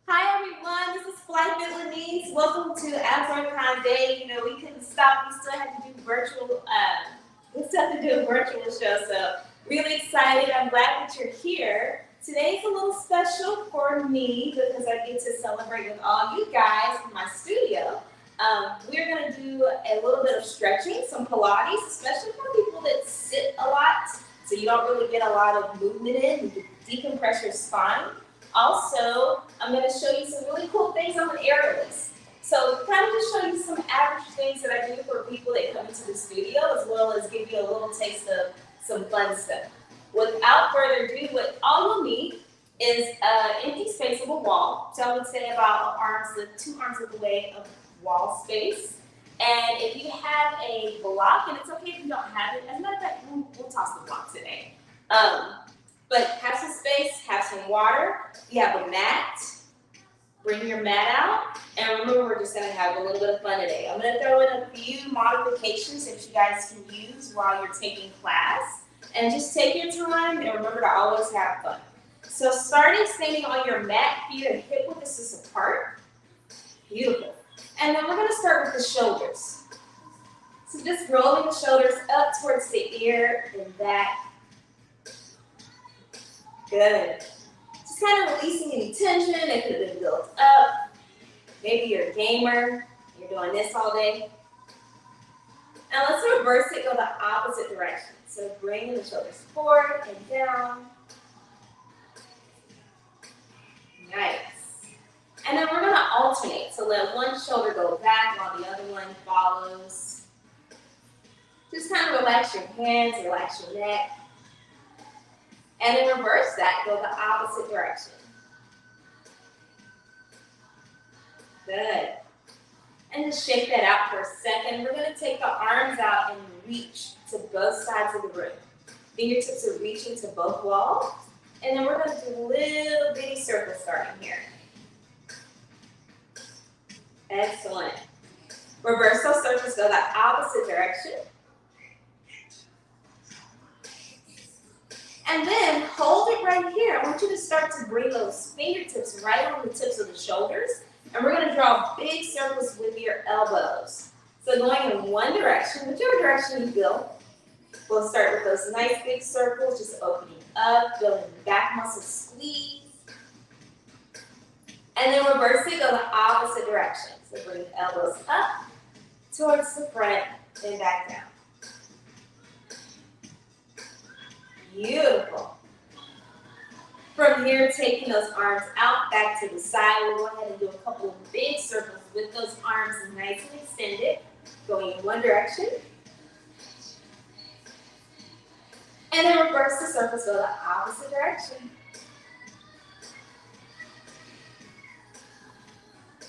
Hi everyone, this is Flight Fit Lenise. Welcome to AFROCOMICCON Day. You know, we couldn't stop. We still had to do virtual. We still have to do a virtual show. So really excited. I'm glad that you're here. Today's a little special for me because I get to celebrate with all you guys in my studio. We're gonna do a little bit of stretching, some Pilates, especially for people that sit a lot, so you don't really get a lot of movement in. You can decompress your spine. Also, I'm going to show you some really cool things on the aerialist. So kind of just show you some average things that I do for people that come into the studio, as well as give you a little taste of some fun stuff. Without further ado, what all you'll need is an empty space of a wall. So I would say about two arms of the way of wall space. And if you have a block, and it's okay if you don't have it, as a matter of fact, we'll toss the block today. But have some space, have some water. You have a mat, bring your mat out. And remember, we're just gonna have a little bit of fun today. I'm gonna throw in a few modifications that you guys can use while you're taking class. And just take your time and remember to always have fun. So starting standing on your mat, feet are hip width distance apart. Beautiful. And then we're gonna start with the shoulders. So just rolling the shoulders up towards the ear and back. Good. Just kind of releasing any tension that could have been built up. Maybe you're a gamer, you're doing this all day. Now let's reverse it, go the opposite direction. So bring the shoulders forward and down. Nice. And then we're going to alternate. So let one shoulder go back while the other one follows. Just kind of relax your hands, relax your neck. And then reverse that, go the opposite direction. Good. And just shake that out for a second. We're going to take the arms out and reach to both sides of the room. Fingertips are reaching to both walls. And then we're going to do a little bitty circle starting here. Excellent. Reverse those circles, go the opposite direction. And then hold it right here. I want you to start to bring those fingertips right on the tips of the shoulders. And we're going to draw big circles with your elbows. So going in one direction, whichever direction you go. We'll start with those nice big circles, just opening up, feeling the back muscles squeeze. And then reverse it, go the opposite direction. So bring the elbows up towards the front and back down. Beautiful. From here, taking those arms out, back to the side. We'll go ahead and do a couple of big circles with those arms nice and extended, going in one direction. And then reverse the circles, go the opposite direction.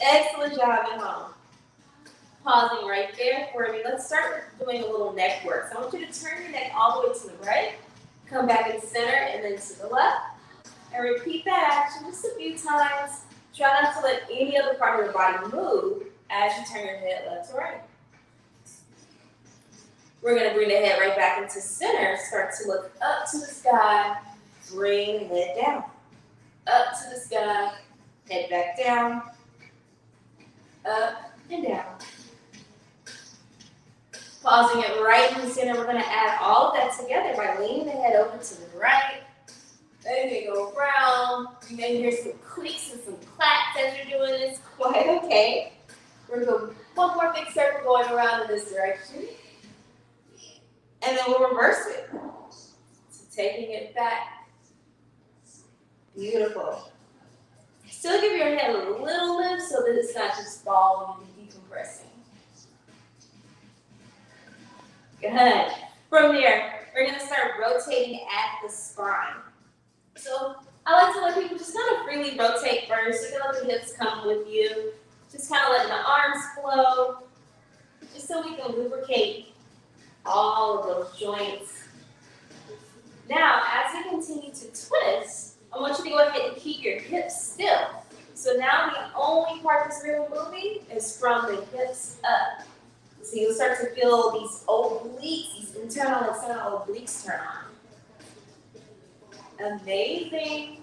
Excellent job at home. Pausing right there for me. Let's start with doing a little neck work. So I want you to turn your neck all the way to the right. Come back in the center and then to the left. And repeat that action just a few times. Try not to let any other part of your body move as you turn your head left to right. We're going to bring the head right back into center. Start to look up to the sky. Bring the head down. Up to the sky. Head back down. Up and down. Pausing it right in the center, we're going to add all of that together by leaning the head over to the right. Then we go around. You may hear some clicks and some claps as you're doing this. Quite okay. We're going to go one more big circle going around in this direction. And then we'll reverse it. So taking it back. Beautiful. Still give your head a little lift so that it's not just falling and decompressing. Good. From there, we're going to start rotating at the spine. So I like to let people just kind of freely rotate first. You can let the hips come with you. Just kind of letting the arms flow. Just so we can lubricate all of those joints. Now, as we continue to twist, I want you to go ahead and keep your hips still. So now the only part that's really moving is from the hips up. So you'll start to feel these obliques, these internal and external obliques turn on. Amazing.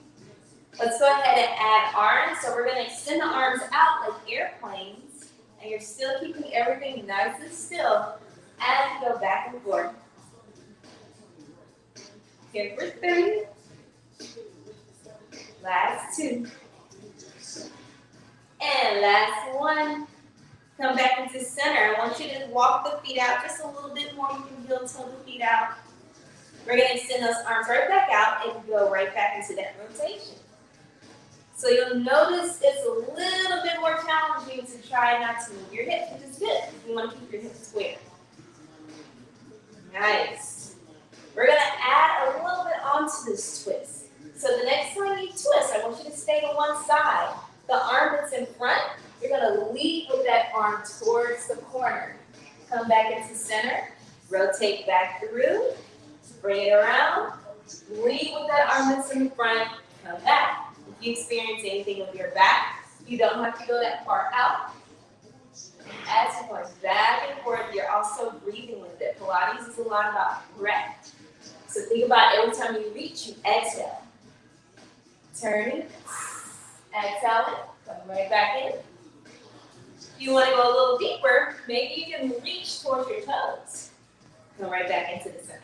Let's go ahead and add arms. So we're going to extend the arms out like airplanes. And you're still keeping everything nice and still as you go back and forth. Here for 3. Last 2. And last 1. Come back into center. I want you to walk the feet out just a little bit more. You can heel toe the feet out. We're going to extend those arms right back out and go right back into that rotation. So you'll notice it's a little bit more challenging to try not to move your hips, which is good. You want to keep your hips square. Nice. We're going to add a little bit onto this twist. So the next time you twist, I want you to stay to one side. The arm that's in front, you're going to lead with that arm towards the corner. Come back into center. Rotate back through. Bring it around. Lead with that arm that's in the front. Come back. If you experience anything with your back, you don't have to go that far out. As you're going back and forth, you're also breathing with it. Pilates is a lot about breath. So think about every time you reach, you exhale. Turning, exhaling, coming right back in. If you want to go a little deeper, maybe you can reach towards your toes. Come right back into the center.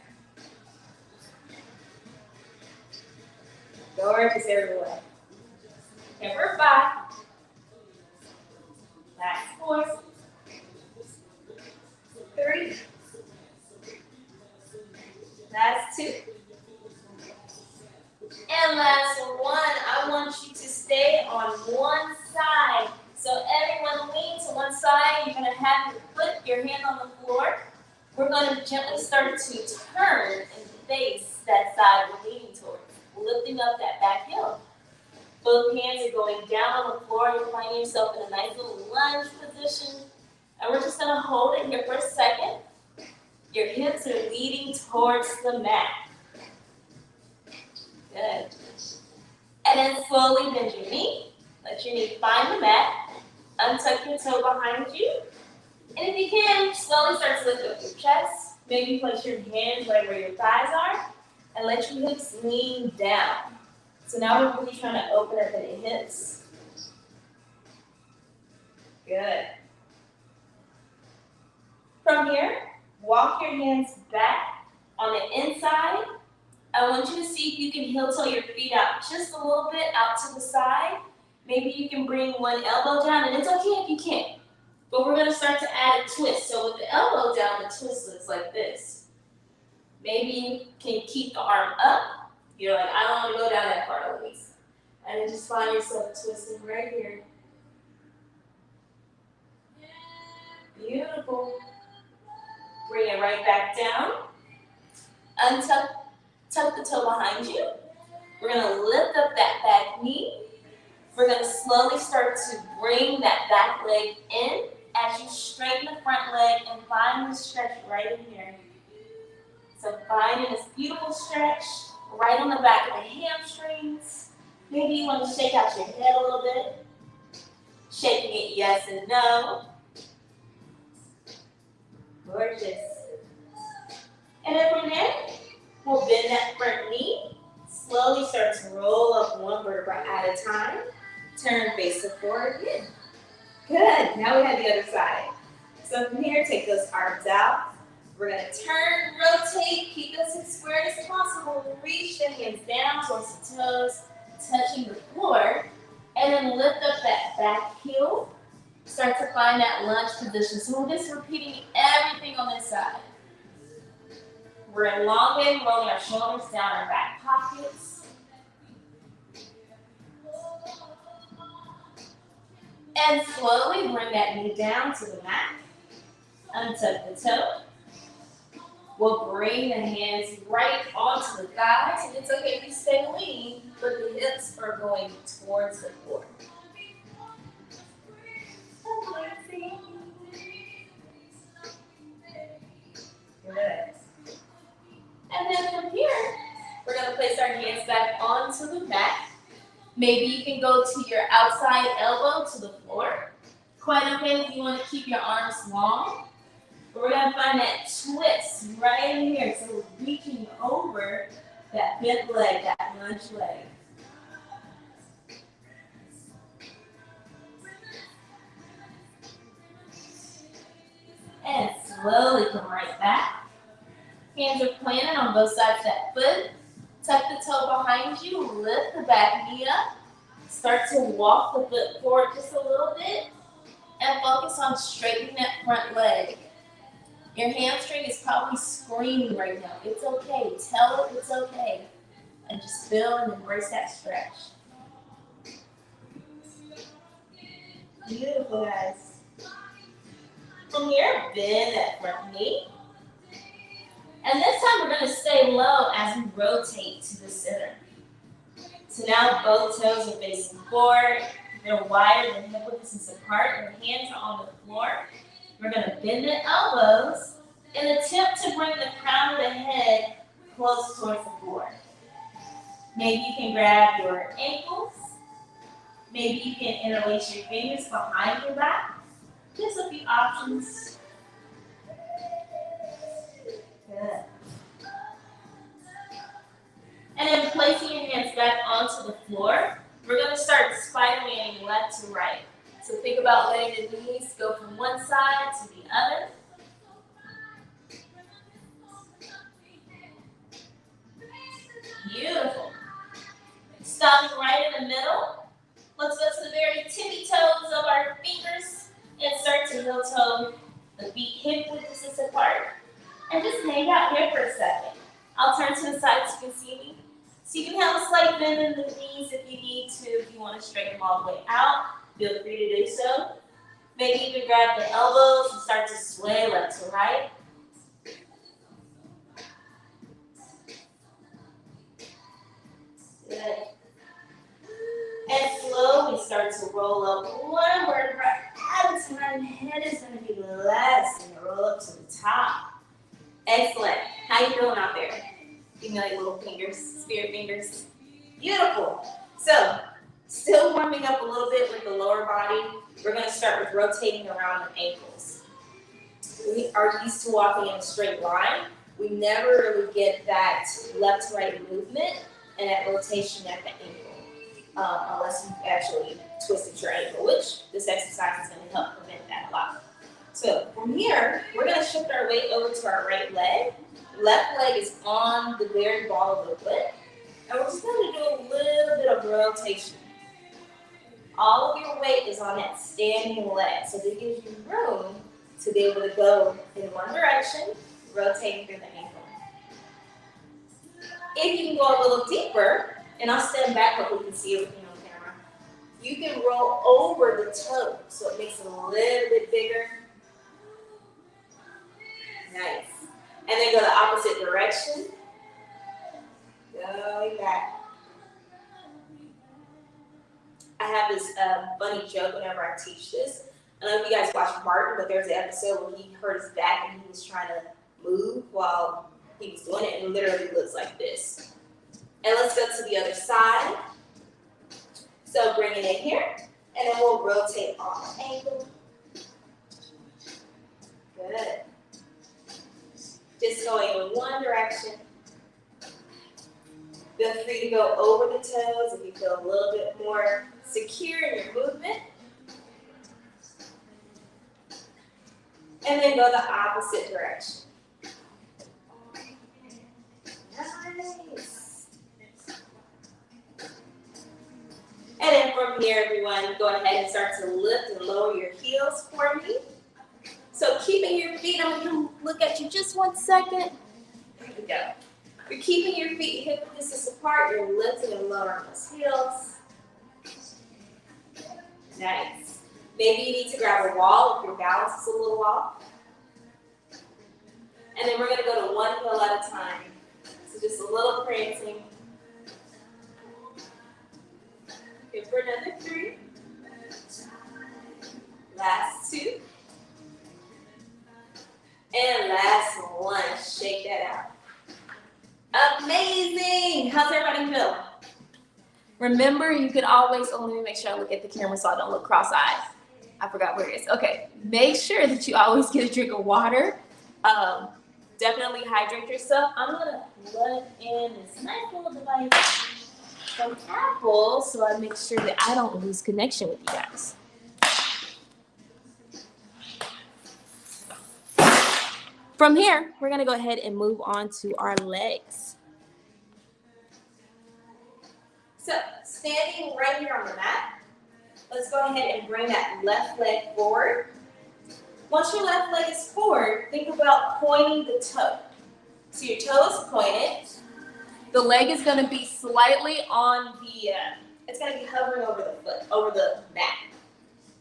Gorgeous everywhere. And for 5. Last 4. 3. Last 2. And last 1. I want you to stay on one side. So everyone lean to one side. You're going to have your hand on the floor. We're going to gently start to turn and face that side we're leaning towards. Lifting up that back heel. Both hands are going down on the floor. You're finding yourself in a nice little lunge position. And we're just going to hold it here for a second. Your hips are leading towards the mat. Good. And then slowly bend your knee. Let your knee find the mat. Untuck your toe behind you. And if you can, slowly start to lift up your chest. Maybe place your hands right where your thighs are. And let your hips lean down. So now we're really trying to open up in the hips. Good. From here, walk your hands back on the inside. I want you to see if you can heel toe your feet out just a little bit out to the side. Maybe you can bring one elbow down, and it's okay if you can't. But we're going to start to add a twist. So with the elbow down, the twist looks like this. Maybe you can keep the arm up. You're like, I don't want to go down that far, Lenise. And then just find yourself twisting right here. Beautiful. Bring it right back down. Tuck the toe behind you. We're going to lift up that back knee. We're going to slowly start to bring that back leg in as you straighten the front leg and find the stretch right in here. So finding this beautiful stretch right on the back of the hamstrings. Maybe you want to shake out your head a little bit. Shaking it yes and no. Gorgeous. And then from there, we'll bend that front knee. Slowly start to roll up one vertebra at a time. Turn face to forward again. Good. Now we have the other side. So from here, take those arms out. We're going to turn, rotate, keep us as square as possible. Reach the hands down towards the toes, touching the floor. And then lift up that back heel. Start to find that lunge position. So we're just repeating everything on this side. We're elongating, rolling our shoulders down our back pockets. And slowly bring that knee down to the mat. Untuck the toe. We'll bring the hands right onto the thighs. And it's okay if you stay lean, but the hips are going towards the floor. Good. And then from here, we're going to place our hands back onto the mat. Maybe you can go to your outside elbow to the floor. Quite okay if you want to keep your arms long. But we're going to find that twist right in here. So we're reaching over that bent leg, that lunge leg. slowly come right back. Hands are planted on both sides of that foot. Tuck the toe behind you, lift the back knee up. Start to walk the foot forward just a little bit and focus on straightening that front leg. Your hamstring is probably screaming right now. It's okay. Tell it it's okay. And just feel and embrace that stretch. Beautiful, guys. From here, bend that front knee. And this time we're going to stay low as we rotate to the center. So now both toes are facing forward. They're wider than hip width distance apart. Your hands are on the floor. We're going to bend the elbows and attempt to bring the crown of the head close towards the floor. Maybe you can grab your ankles. Maybe you can interlace your fingers behind your back. Just a few options. Good. And then placing your hands back onto the floor, we're going to start Spider-Manning left to right. So think about letting the knees go from one side to the other. Beautiful. Stopping right in the middle. Let's go to the very tippy toes of our fingers and start to heel toe the feet hip width distance apart. And just hang out here for a second. I'll turn to the side so you can see me. So you can have a slight bend in the knees if you need to. If you want to straighten them all the way out, feel free to do so. Maybe even grab the elbows and start to sway left to right. Good. And slowly start to roll up one vertebra at a time. Head is going to be less and roll up to the top. Excellent. How you feeling out there? Give me like little fingers, spirit fingers. Beautiful. So, still warming up a little bit with the lower body. We're going to start with rotating around the ankles. We are used to walking in a straight line. We never really get that left to right movement and that rotation at the ankle, unless you actually twisted your ankle, which this exercise is going to help prevent that a lot. So from here, we're going to shift our weight over to our right leg. Left leg is on the very ball of the foot. And we're just going to do a little bit of rotation. All of your weight is on that standing leg. So that gives you room to be able to go in one direction, rotating through the ankle. If you can go a little deeper, and I'll stand back so we can see everything on camera, you can roll over the toe. So it makes it a little bit bigger. Nice. And then go the opposite direction. Going back. I have this funny joke whenever I teach this. I don't know if you guys watch Martin, but there's an episode where he hurt his back and he was trying to move while he was doing it, and it literally looks like this. And let's go to the other side. So bring it in here, and then we'll rotate on the ankle. Good. Just going in one direction. Feel free to go over the toes if you feel a little bit more secure in your movement. And then go the opposite direction. Nice. And then from here, everyone, go ahead and start to lift and lower your heels for me. So keeping your feet, I'm going to look at you just 1 second. There we go. You're keeping your feet hip width distance apart. You're lifting and lowering those heels. Nice. Maybe you need to grab a wall if your balance is a little off. And then we're going to go to one heel at a time. So just a little prancing. Here for another 3. Last 2. And last 1. Shake that out. Amazing! How's everybody feel? Remember, you can always, let me make sure I look at the camera so I don't look cross-eyed. I forgot where it is. Okay, make sure that you always get a drink of water. Definitely hydrate yourself. I'm gonna plug in this nice little device from Apple so I make sure that I don't lose connection with you guys. From here, we're gonna go ahead and move on to our legs. So, standing right here on the mat, let's go ahead and bring that left leg forward. Once your left leg is forward, think about pointing the toe. So your toe is pointed. The leg is going to be slightly on the, it's going to be hovering over the foot, over the mat.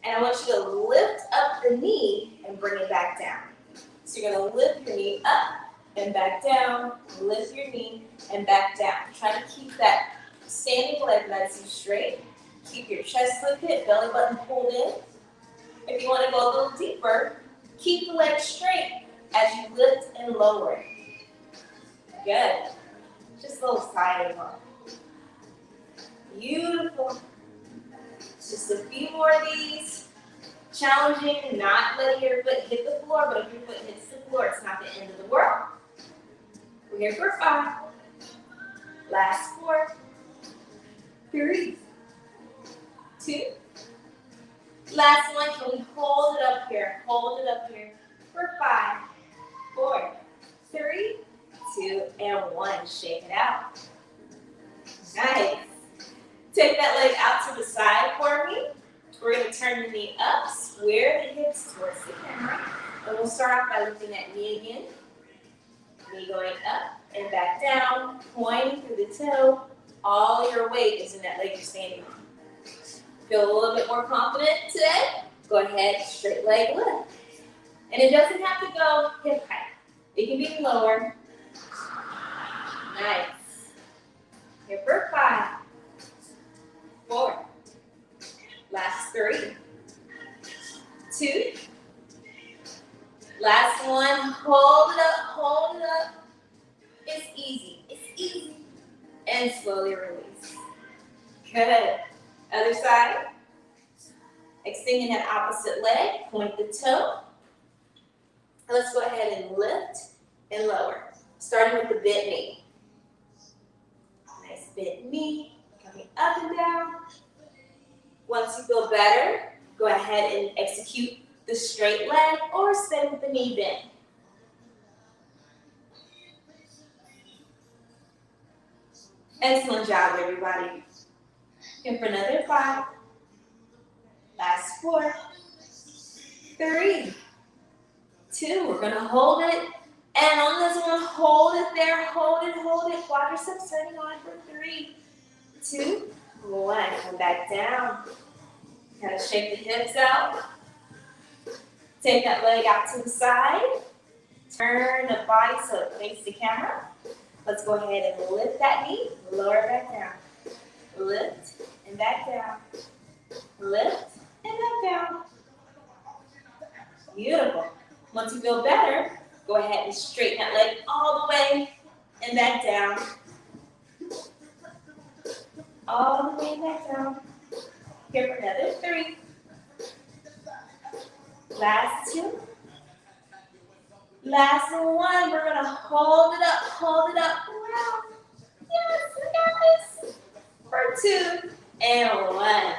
And I want you to lift up the knee and bring it back down. So you're going to lift your knee up and back down, lift your knee and back down. Try to keep that standing leg nice and straight. Keep your chest lifted, belly button pulled in. If you want to go a little deeper, keep the leg straight as you lift and lower it. Good. Just a little side angle. Beautiful. Just a few more of these. Challenging, not letting your foot hit the floor, but if your foot hits the floor, it's not the end of the world. We're here for 5. Last 4. 3. 2. Last one, can we hold it up here? Hold it up here for 5, 4, 3, 2, and 1. Shake it out. Nice. Take that leg out to the side for me. We're going to turn the knee up, square the hips towards the camera. And we'll start off by lifting that knee again. Knee going up and back down, pointing through the toe. All your weight is in that leg you're standing on. Feel a little bit more confident today? Go ahead, straight leg lift. And it doesn't have to go hip height. It can be lower. Nice. Here for 5, 4. Last 3, 2. Last one. Hold it up, hold it up. It's easy. It's easy. And slowly release. Good. Other side. Extending that opposite leg. Point the toe. Let's go ahead and lift and lower. Starting with the bent knee. Nice bent knee. Coming up and down. Once you feel better, go ahead and execute the straight leg or stay with the knee bent. Excellent job, everybody. And for another 5. Last 4, 3, 2. We're going to hold it. And on this one, hold it there. Hold it, hold it. Quadriceps turning on for 3, 2, 1. Come back down. Kind of shake the hips out. Take that leg out to the side. Turn the body so it faces the camera. Let's go ahead and lift that knee. Lower it back down. Lift and back down. Lift and back down. Beautiful. Once you feel better, go ahead and straighten that leg all the way and back down. All the way back down. Here for another 3. Last 2. Last 1. We're going to hold it up, hold it up. Wow. Yes, we got this. For 2 and 1.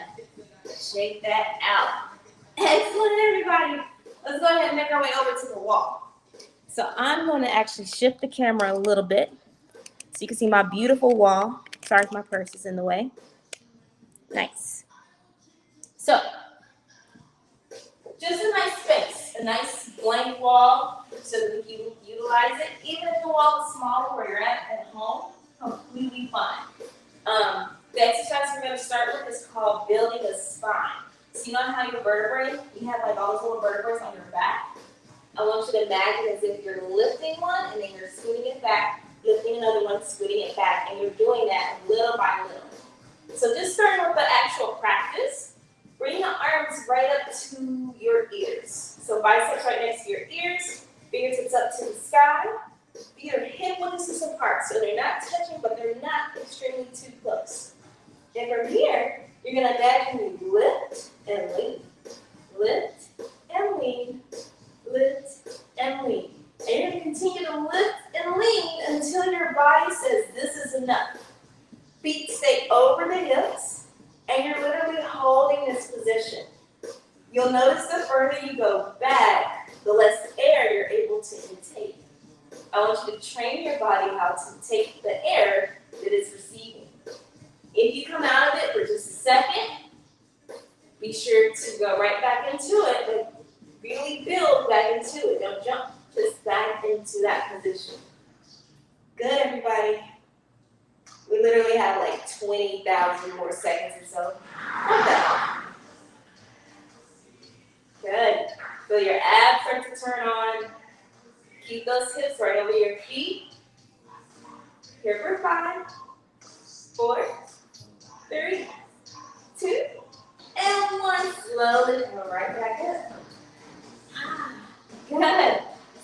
Shake that out. Excellent, everybody. Let's go ahead and make our way over to the wall. So I'm going to actually shift the camera a little bit so you can see my beautiful wall. Sorry if my purse is in the way. Nice. So, just a nice space, a nice blank wall so that we can utilize it. Even if the wall is smaller where you're at home, completely fine. The exercise we're going to start with is called building a spine. So you know how your vertebrae, you have like all those little vertebrae on your back? I want you to imagine as if you're lifting one and then you're scooting it back, lifting another one, scooting it back, and you're doing that little by little. So just starting with the actual practice, bring your arms right up to your ears. So biceps right next to your ears, fingertips up to the sky. Feet are hip width distance apart, so they're not touching, but they're not extremely too close. Then from here, you're going to imagine you lift and lean, lift and lean, lift and lean. And you're going to continue to lift and lean until your body says this is enough. Feet stay over the hips, and you're literally holding this position. You'll notice the further you go back, the less air you're able to intake. I want you to train your body how to take the air that it's receiving. If you come out of it for just a second, be sure to go right back into it, but really build back into it. Don't jump just back into that position. Good, everybody. We literally have like 20,000 more seconds or so. Not that long. Good. Feel your abs start to turn on. Keep those hips right over your feet. Here for 5, 4, 3, 2, and 1. Slowly come right back up. Good.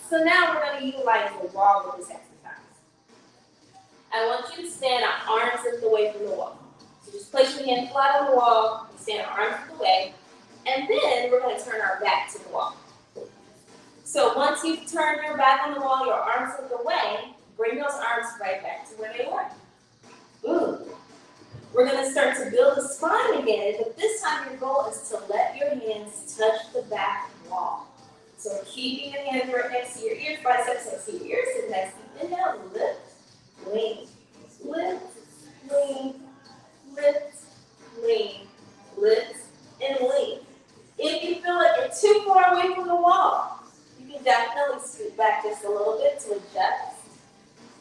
So now we're going to utilize the wall with this exercise. I want you to stand arms lift away from the wall. So just place your hand flat on the wall, and stand arms lift away, and then we're going to turn our back to the wall. So once you've turned your back on the wall, your arms lift away, bring those arms right back to where they were. Ooh. We're going to start to build the spine again, but this time your goal is to let your hands touch the back wall. So keeping your hands right next to your ears, biceps next to your ears, and next to you. Inhale, lift, lean, lift, lean, lift, lean, lift, and lean. If you feel like you're too far away from the wall, you can definitely scoot back just a little bit to adjust.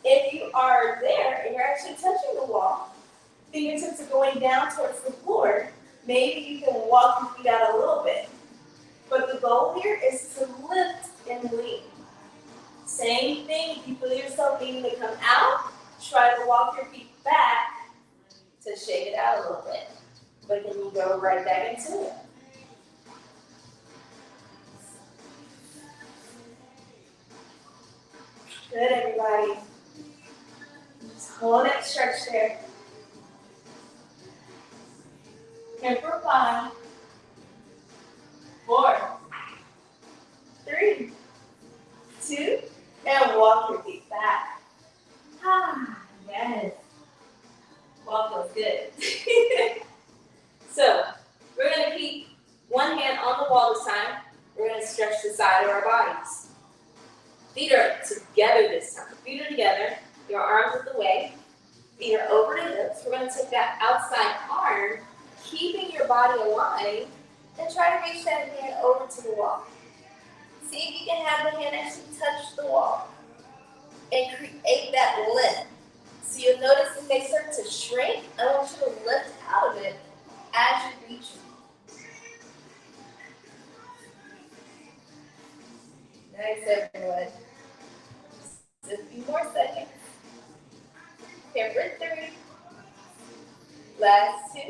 If you are there and you're actually touching the wall, fingertips are going down towards the floor, maybe you can walk your feet out a little bit. But the goal here is to lift and lean. Same thing, if you feel yourself needing to come out, try to walk your feet back to shake it out a little bit. But then you go right back into it. Good, everybody. Just hold that stretch there. Here for 5, 4, 3, 2, and walk your feet back. Yes. Walk feels good. So, we're going to keep one hand on the wall this time. We're going to stretch the side of our bodies. Feet are together this time. Feet are together. Your arms are the way. Feet are over the hips. We're going to take that outside arm, keeping your body aligned, and try to reach that hand over to the wall. See if you can have the hand actually touch the wall and create that lift. So you'll notice if they start to shrink, I want you to lift out of it as you reach. Nice, everyone. Just a few more seconds. Here for 3. Last 2.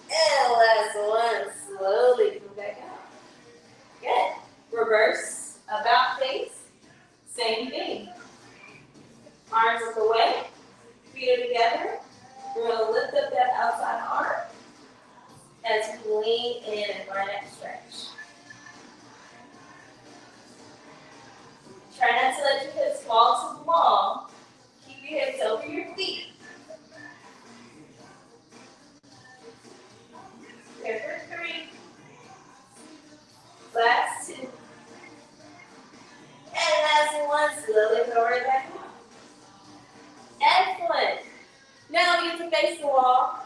And last 1. Slowly come back out. Good. Reverse, about face. Same thing. Arms up the way. Feet are together. We're going to lift up that outside arm as we lean in and find that stretch. Try not to let your hips fall to the wall. Keep your hips over your feet. Here for 3. Last 2. And last 1. Slowly go right back up. Excellent. Now you can face the wall.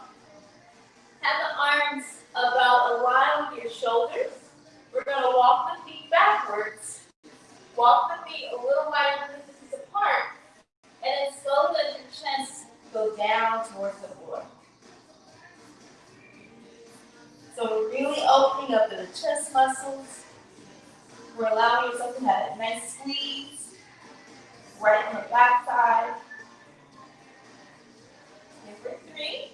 Have the arms about aligned with your shoulders. We're going to walk the feet backwards. Walk the feet a little wider than the feet apart. And then slowly let your chest go down towards the floor. So we're really opening up the chest muscles. We're allowing yourself to have a nice squeeze right on the back side. Here for 3.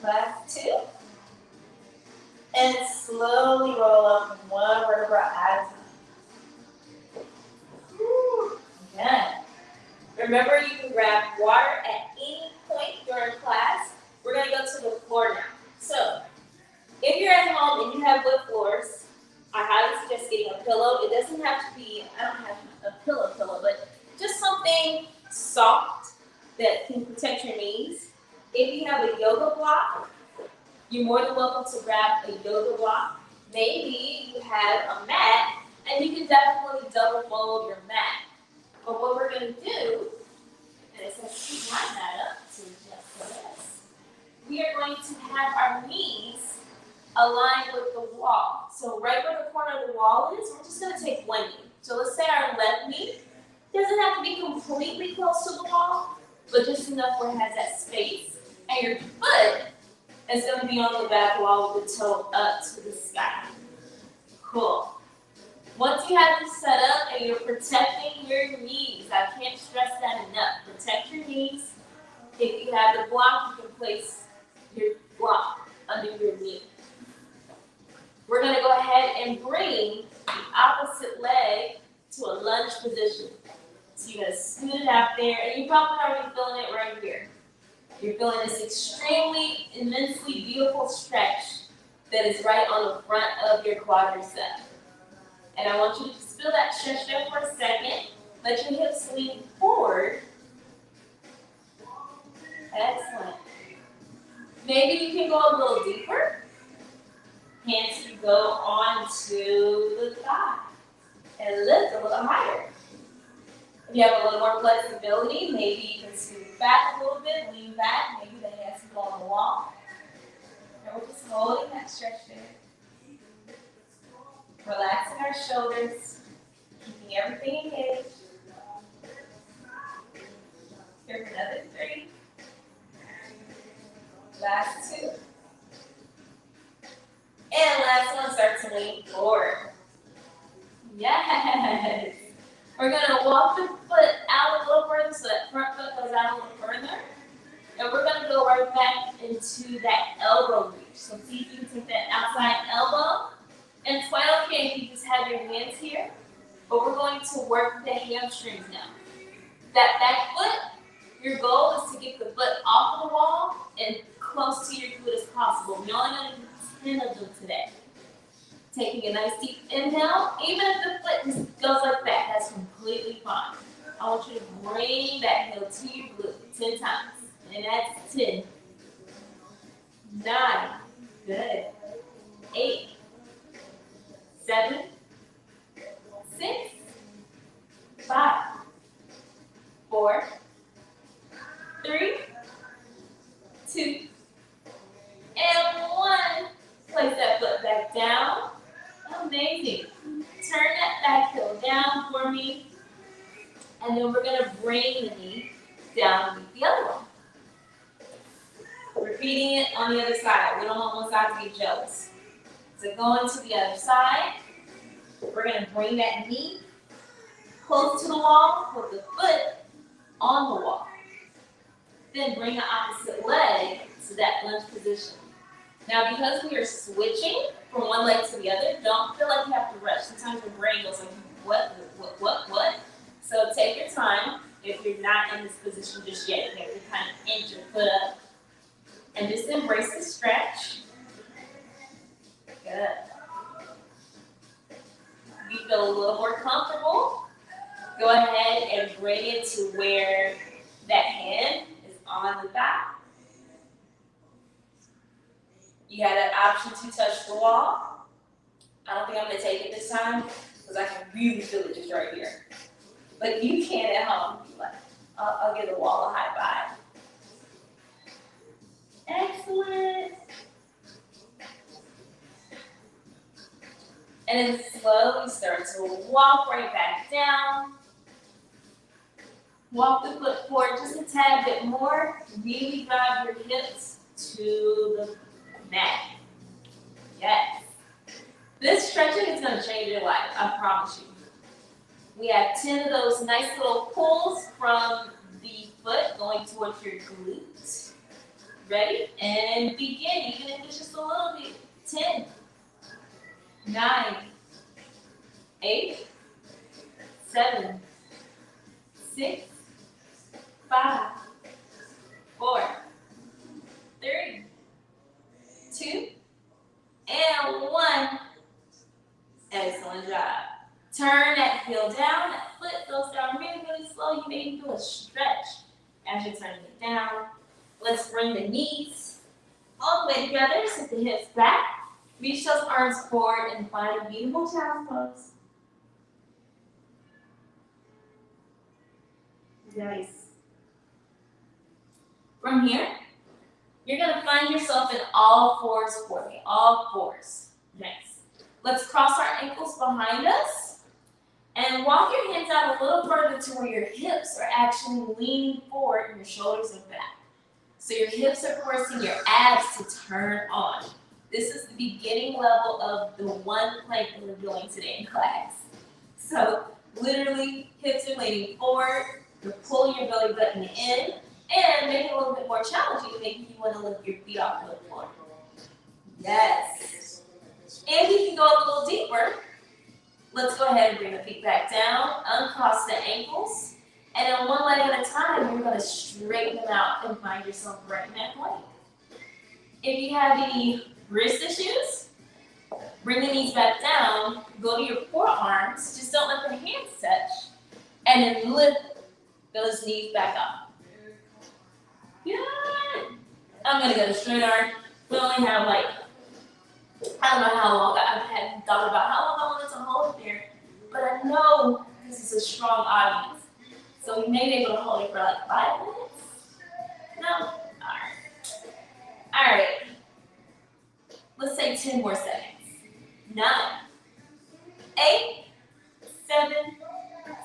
Last 2. And slowly roll up one vertebra at a time. Good. Remember, you can grab water at any point during class. We're going to go to the floor now. So, if you're at home and you have wood floors, I highly suggest getting a pillow. It doesn't have to be, I don't have a pillow, but just something soft that can protect your knees. If you have a yoga block, you're more than welcome to grab a yoga block. Maybe you have a mat And you can definitely double fold your mat. But what we're going to do, and it says line that up to just for this, we are going to have our knees aligned with the wall. So right where the corner of the wall is, we're just going to take one knee. So let's say our left knee doesn't have to be completely close to the wall, but just enough where it has that space. And your foot is going to be on the back wall with the toe up to the sky. Cool. Once you have this set up and you're protecting your knees, I can't stress that enough. Protect your knees. If you have the block, you can place your block under your knee. We're going to go ahead and bring the opposite leg to a lunge position. So you're going to scoot it out there, and you're probably already feeling it right here. You're feeling this extremely, immensely beautiful stretch that is right on the front of your quadricep. And I want you to just feel that stretch there for a second. Let your hips lean forward. Excellent. Maybe you can go a little deeper. Hands can go onto the thigh and lift a little higher. If you have a little more flexibility, maybe you can scoot back a little bit, lean back. Maybe the hands can go on the wall. And we're just holding that stretch there. Relaxing our shoulders, keeping everything engaged. Here for another 3. Last 2. And last one, start to lean forward. Yes. We're going to walk the foot out a little further so that front foot goes out a little further. And we're going to go right back into that elbow reach. So see if you can take that outside elbow. And it's quite okay if you just have your hands here. But we're going to work the hamstrings now. That back foot, your goal is to get the foot off of the wall and close to your glute as possible. We're only going to do 10 of them today. Taking a nice deep inhale. Even if the foot just goes like that, that's completely fine. I want you to bring that heel to your glute 10 times. And that's 10. 9. Good. 8. 7. 6. 5. 4. 3. 2. And 1. Place that foot back down. Amazing. Turn that back heel down for me. And then we're going to bring the knee down with the other one. Repeating it on the other side. We don't want one side to get jealous. So going to the other side. We're going to bring that knee close to the wall. Put the foot on the wall. Then bring the opposite leg to that lunge position. Now, because we are switching from one leg to the other, don't feel like you have to rush. Sometimes your brain goes like, what? So take your time. If you're not in this position just yet, you have to kind of inch your foot up. And just embrace the stretch. Good. If you feel a little more comfortable, go ahead and bring it to where that hand is on the thigh. You had an option to touch the wall. I don't think I'm going to take it this time because I can really feel it just right here. But you can at home. Like, I'll give the wall a high five. Excellent. And then slowly start to walk right back down. Walk the foot forward just a tad bit more. Really drive your hips to the mat. Yes. This stretching is going to change your life, I promise you. We have 10 of those nice little pulls from the foot going towards your glutes. Ready? And begin, even if it's just a little bit. 10, 9, 8, 7, 6, 5, 4, 3, 2, and 1. Excellent job. Turn that heel down. That foot goes down really, really slow. You may feel a stretch as you're turning it down. Let's bring the knees all the way together. Sit the hips back. Reach those arms forward and find a beautiful child's pose. Nice. From here, you're gonna find yourself in all fours for me, all fours. Nice. Let's cross our ankles behind us and walk your hands out a little further to where your hips are actually leaning forward and your shoulders are back. So your hips are forcing your abs to turn on. This is the beginning level of the one plank that we're doing today in class. So literally, hips are leaning forward, you're pulling your belly button in, and make it a little bit more challenging, making you want to lift your feet off the floor. Yes. And you can go a little deeper. Let's go ahead and bring the feet back down, uncross the ankles, and then one leg at a time, you're going to straighten them out and find yourself right in that plank. If you have any wrist issues, bring the knees back down, go to your forearms, just don't let the hands touch, and then lift those knees back up. Good. I'm going to go to straight arm. We only have like, I don't know how long, I hadn't thought about how long I wanted to hold it there, but I know this is a strong audience. So we may be able to hold it for like 5 minutes. No? All right. Let's say 10 more seconds. 9, 8, 7,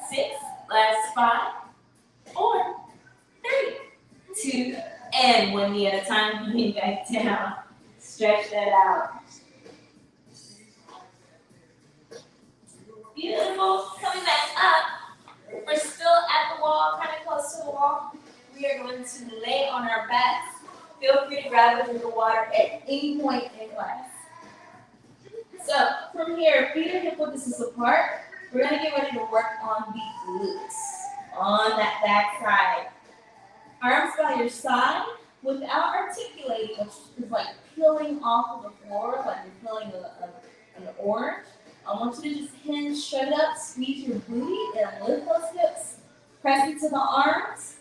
6, last 5, 4, 3, 2, and 1 knee at a time. Lean back down. Stretch that out. Beautiful. Coming back up. We're still at the wall, kind of close to the wall. We are going to lay on our backs. Feel free to grab a drink of water at any point in class. So from here, feet are hip width distance apart. We're going to get ready to work on the glutes, on that back side. Arms by your side without articulating, which is like peeling off of the floor, like you're peeling an orange. I want you to just hinge straight up, squeeze your booty, and lift those hips. Press into the arms,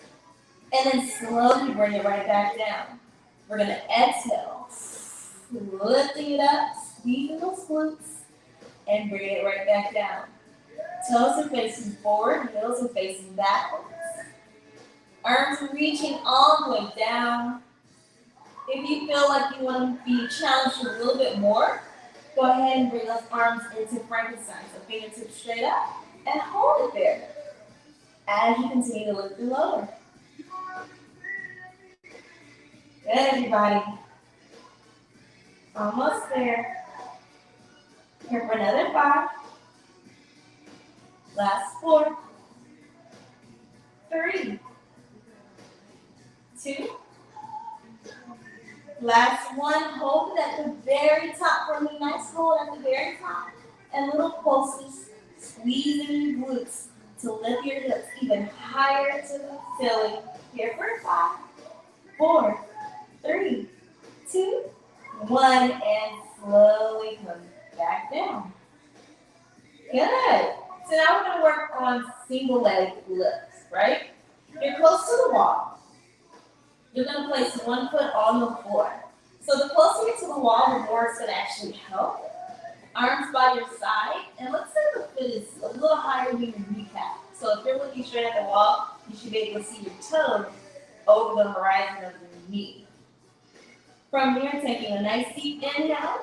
and then slowly bring it right back down. We're going to exhale, lifting it up, squeezing those glutes, and bring it right back down. Toes are facing forward, heels are facing backwards. Arms are reaching all the way down. If you feel like you want to be challenged a little bit more, go ahead and bring those arms into Frankenstein. So fingertips straight up and hold it there as you continue to lift and lower. Good, everybody. Almost there. Here for another 5. Last 4. 3. 2. Last 1. Hold it at the very top for me. Nice hold at the very top. And little pulses, squeezing your glutes to lift your hips even higher to the ceiling. Here for 5, 4, 3, 2, 1, and slowly come back down. Good. So now we're going to work on single leg lifts, right? You're close to the wall. You're going to place one foot on the floor. So the closer you're to the wall, the more it's going to actually help. Arms by your side, and let's say the foot is a little higher than your kneecap. So if you're looking straight at the wall, you should be able to see your toe over the horizon of your knee. From here, taking a nice deep inhale,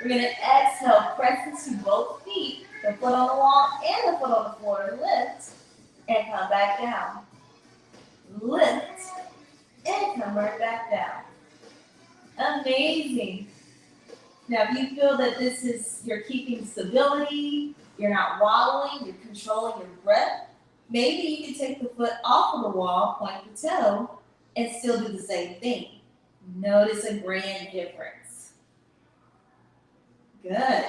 we're going to exhale, press into both feet, the foot on the wall and the foot on the floor, lift, and come back down. Lift, and come right back down. Amazing. Now, if you feel that this is, you're keeping stability, you're not wobbling, you're controlling your breath, maybe you can take the foot off of the wall, point the toe, and still do the same thing. Notice a grand difference. Good.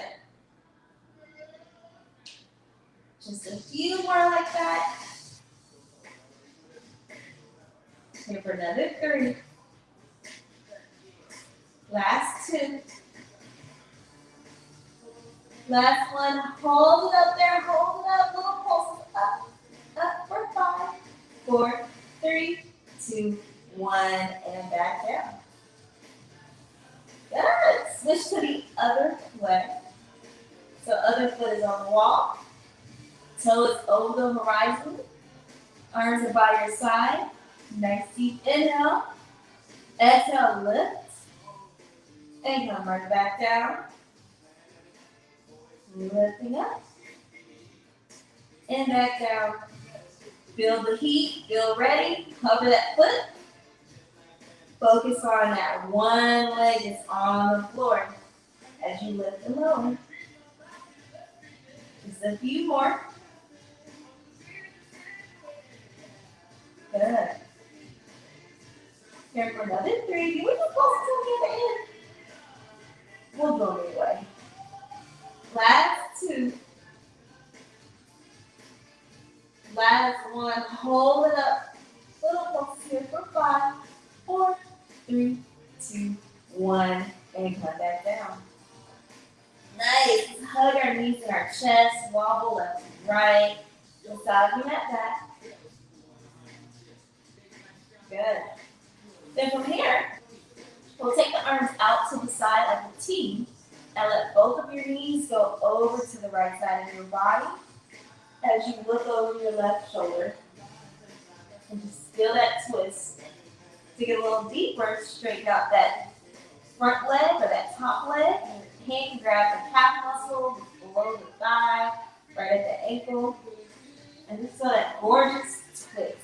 Just a few more like that. Here for another 3. Last 2. Last 1. Hold it up there. Hold it up. Little pulses up. Up for 5, 4, 3, 2, 1, and back down. Good. Switch to the other leg. So other foot is on the wall. Toe is over the horizon. Arms are by your side. Nice deep inhale. Exhale, lift. And come right back down. Lifting up. And back down. Feel the heat. Feel ready. Cover that foot. Focus on that one leg that's on the floor as you lift and lower. Just a few more. Good. Here for another 3. We can close to the other end. We'll go anyway. Last 2. Last 1. Hold it up. Little pulse here for 5, 4, 3, 2, 1. And come back down. Nice. Hug our knees in our chest. Wobble left and right. Massaging that back. Good. Then from here, we'll take the arms out to the side like a T and let both of your knees go over to the right side of your body as you look over your left shoulder. And just feel that twist. To get a little deeper, straighten out that front leg or that top leg. And your hand can grab the calf muscle below the thigh, right at the ankle. And just feel that gorgeous twist.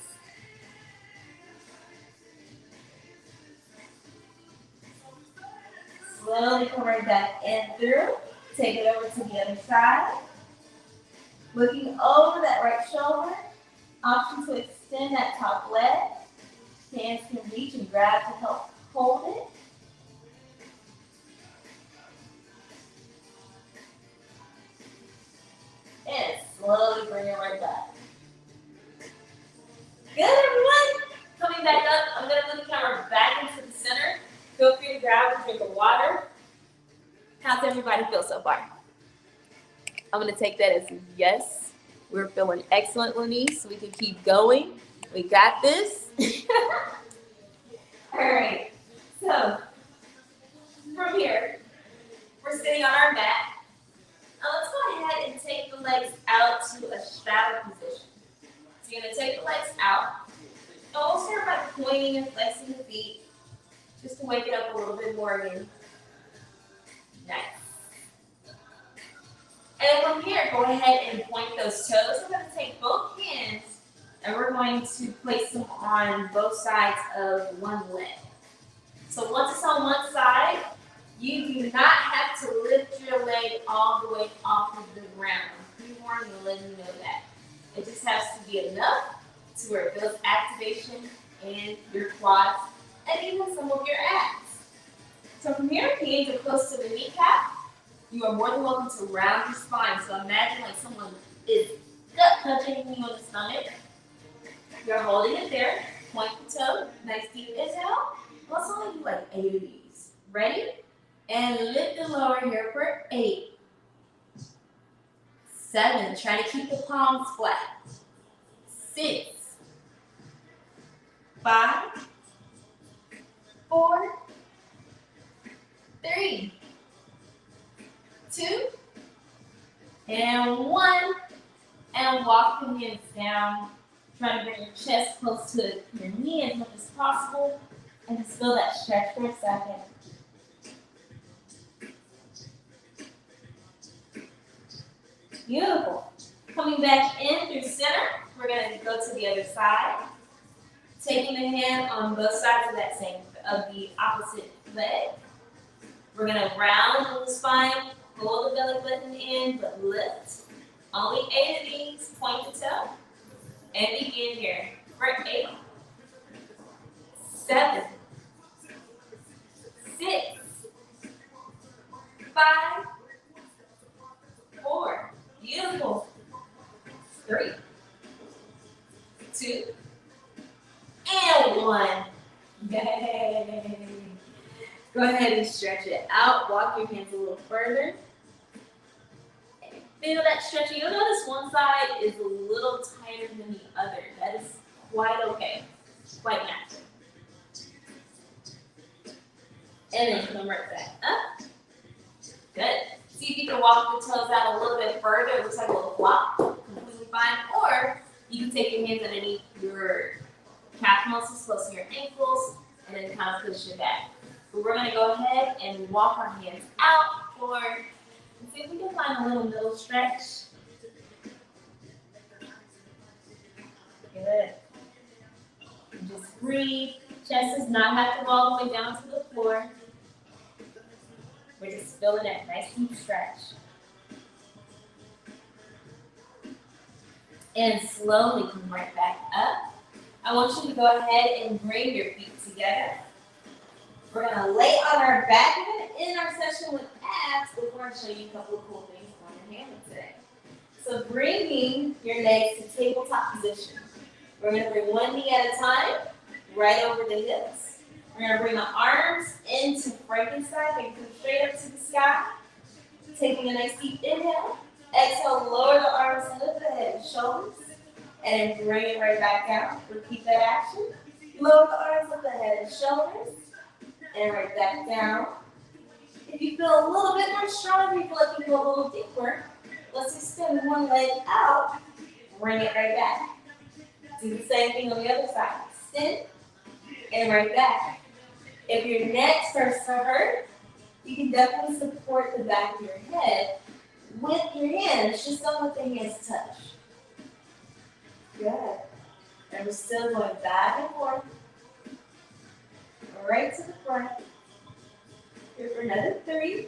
Slowly come right back in through. Take it over to the other side. Looking over that right shoulder. Option to extend that top leg. Hands can reach and grab to help hold it. And slowly bring it right back. Good, everyone. Coming back up, I'm going to move the camera back into the center. Feel free to grab a drink of water. How's everybody feel so far? I'm going to take that as a yes. We're feeling excellent, Lenise, so we can keep going. We got this. All right. So, from here, we're sitting on our mat. Now let's go ahead and take the legs out to a straddle position. So you're going to take the legs out. And we'll start by pointing and flexing the feet just to wake it up a little bit more again. Nice. And from here, go ahead and point those toes. We're going to take both hands and we're going to place them on both sides of one leg. So once it's on one side, you do not have to lift your leg all the way off of the ground. Pre-warning and letting you know that. It just has to be enough to where it builds activation in your quads and even some of your abs. So from here, hands are close to the kneecap. You are more than welcome to round your spine. So imagine like someone is gut punching you on the stomach. You're holding it there. Point the toe. Nice deep inhale. Let's only do like 8 of these. Ready? And lift and lower here for 8. 7. Try to keep the palms flat. 6. 5. 4. 3. 2. And 1. And walk the hands down. Try to bring your chest close to your knee as much as possible. And just feel that stretch for a second. Beautiful. Coming back in through center, we're going to go to the other side. Taking the hand on both sides of the opposite leg. We're going to round on the spine, hold the belly button in, but lift. Only 8 of these. Point the toe. And begin here. For 8. 7. 6. 5. 4. Beautiful. 3. 2. And 1. Yay. Go ahead and stretch it out. Walk your hands a little further. Feel that stretching. You'll notice one side is a little tighter than the other. That is quite okay. Quite natural. And then come right back up. Good. See if you can walk the toes out a little bit further. It looks like a little flop. Completely fine. Or You can take your hands underneath your calf muscles, close to your ankles, and then kind of push it back. But we're going to go ahead and walk our hands out for, let's see if we can find a little middle stretch. Good. And just breathe. Chest does not have to go all the way down to the floor. We're just feeling that nice deep stretch. And slowly come right back up. I want you to go ahead and bring your feet together. We're going to lay on our back. We're going to end our session with abs, but we're going to show you a couple of cool things on your hammock today. So bringing your legs to tabletop position. We're going to bring one knee at a time, right over the hips. We're going to bring the arms into Frankenstein, and come straight up to the sky. Taking a nice deep inhale. Exhale, lower the arms, lift the head and shoulders, and then bring it right back down. Repeat that action. Lower the arms, lift the head and shoulders, and right back down. If you feel a little bit more strong, you feel like you go a little deeper, let's extend one leg out, bring it right back. Do the same thing on the other side. Extend, and right back. If your neck starts to hurt, you can definitely support the back of your head with your hands. Just don't let the hands touch. Good. And we're still going back and forth. Right to the front. Here for another 3.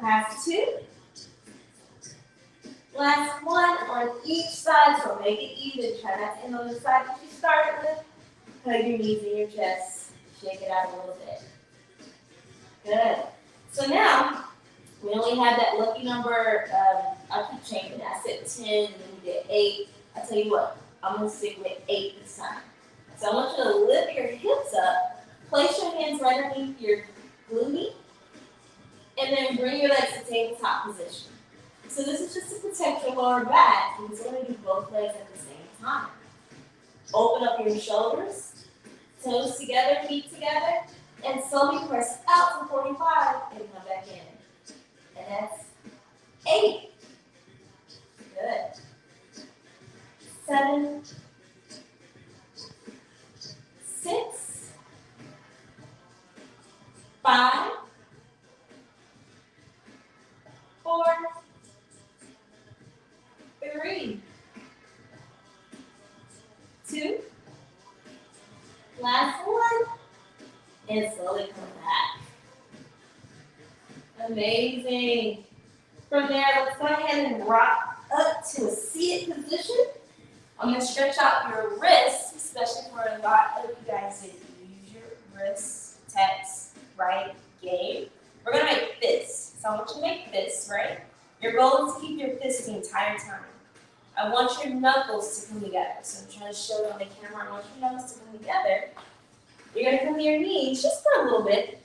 Last 2. Last 1 on each side, so make it even. Try not to end on the side that you started with. Hug your knees in your chest. Shake it out a little bit. Good. So now, we only had that lucky number. I'll keep changing it. I said 10, and then we did 8. I'll tell you what, I'm going to stick with 8 this time. So I want you to lift your hips up, place your hands right underneath your glute, and then bring your legs to tabletop position. So this is just to protect your lower back, and so we're going to do both legs at the same time. Open up your shoulders, toes together, feet together, and slowly press out to 45 and come back in. And that's 8. Good. 7, 6, 5, 4, 3, 2, last 1, and slowly come back. Amazing. From there, let's go ahead and rock up to a seated position. I'm going to stretch out your wrists, especially for a lot of you guys that use your wrists, text, right, game. We're going to make fists. So I want you to make fists, right? Your goal is to keep your fists the entire time. I want your knuckles to come together. So I'm trying to show it on the camera. I want your knuckles to come together. You're going to come to your knees just for a little bit.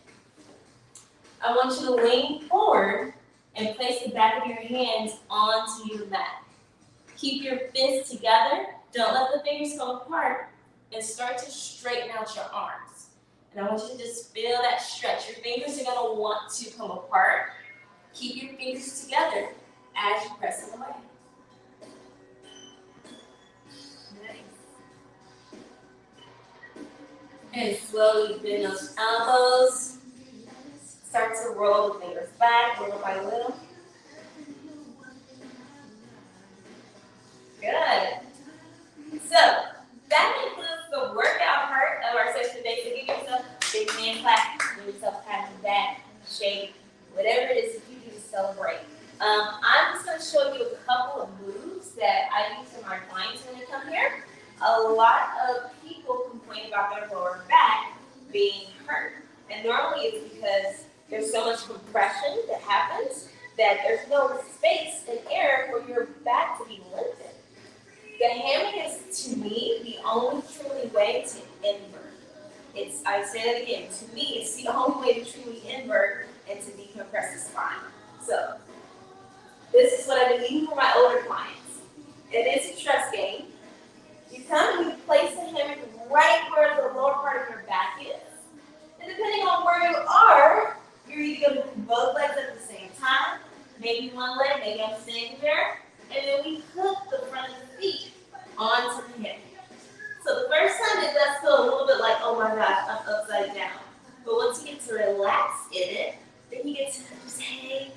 I want you to lean forward and place the back of your hands onto your mat. Keep your fists together. Don't let the fingers come apart. And start to straighten out your arms. And I want you to just feel that stretch. Your fingers are going to want to come apart. Keep your fingers together as you press them away. Nice. And slowly bend those elbows. Start to roll the fingers back little by little. Good. So that includes the workout part of our session today. So give yourself a big hand clap, give yourself a pat on the back, shake, whatever it is that you do to celebrate. I'm just going to show you a couple of moves that I use for my clients when they come here. A lot of people complain about their lower back being hurt. And normally it's because there's so much compression that happens that there's no space and air for your back to be lifted. The hammock is, to me, the only truly way to invert. I say that again, to me, it's the only way to truly invert and to decompress the spine. So, this is what I've been leading for my older clients. It is a trust game. You come and you place the hammock right where the lower part of your back is. And depending on where you are, you're either going to do both legs at the same time, maybe one leg, maybe I'm standing there, and then we hook the front of the feet But once you get to relax in it, then you get to just hang,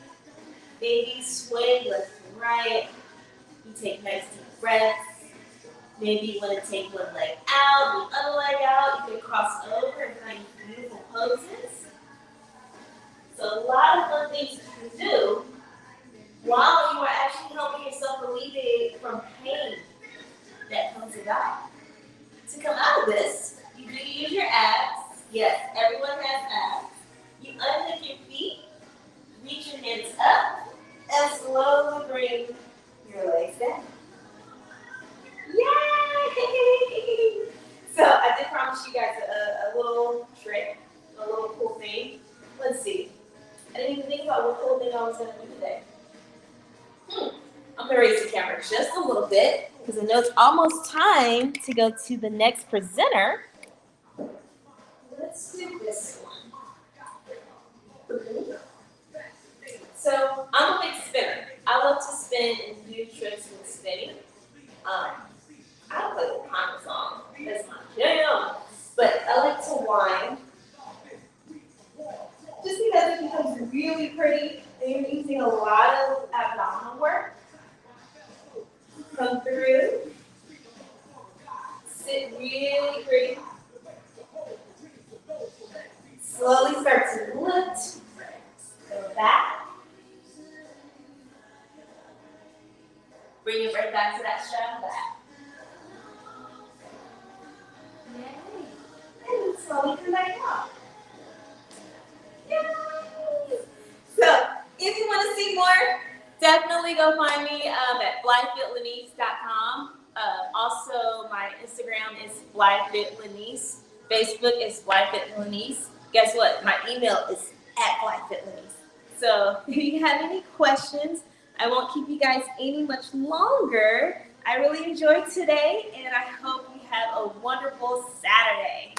maybe sway left and right. You take nice deep breaths. Maybe you want to take one leg out, the other leg out. You can cross over and find beautiful poses. So a lot of fun things you can do while you are actually helping yourself alleviate from pain that comes about. To come out of this, you do use your abs. Yes, everyone has abs. You unhook your feet, reach your hands up, and slowly bring your legs down. Yay! So I did promise you guys a little trick, a little cool thing. Let's see. I didn't even think about what cool thing I was going to do today. I'm going to raise the camera just a little bit because I know it's almost time to go to the next presenter. Let's do this one. So I'm a big spinner. I love to spin and do tricks with spinning. I don't play the Conga song. That's my jam. But I like to whine. Just because it becomes really pretty and you're using a lot of abdominal work. Come through. Sit really pretty. Slowly start to lift. Go back. Bring your breath back to that strap back. Yay. And slowly come back out. Yay. So, if you want to see more, definitely go find me at blithefitlenise.com. Also, my Instagram is blithefitlenise. Facebook is blithefitlenise. Guess what? My email is at blithefitlenise. So, if you have any questions, I won't keep you guys any much longer. I really enjoyed today, and I hope you have a wonderful Saturday.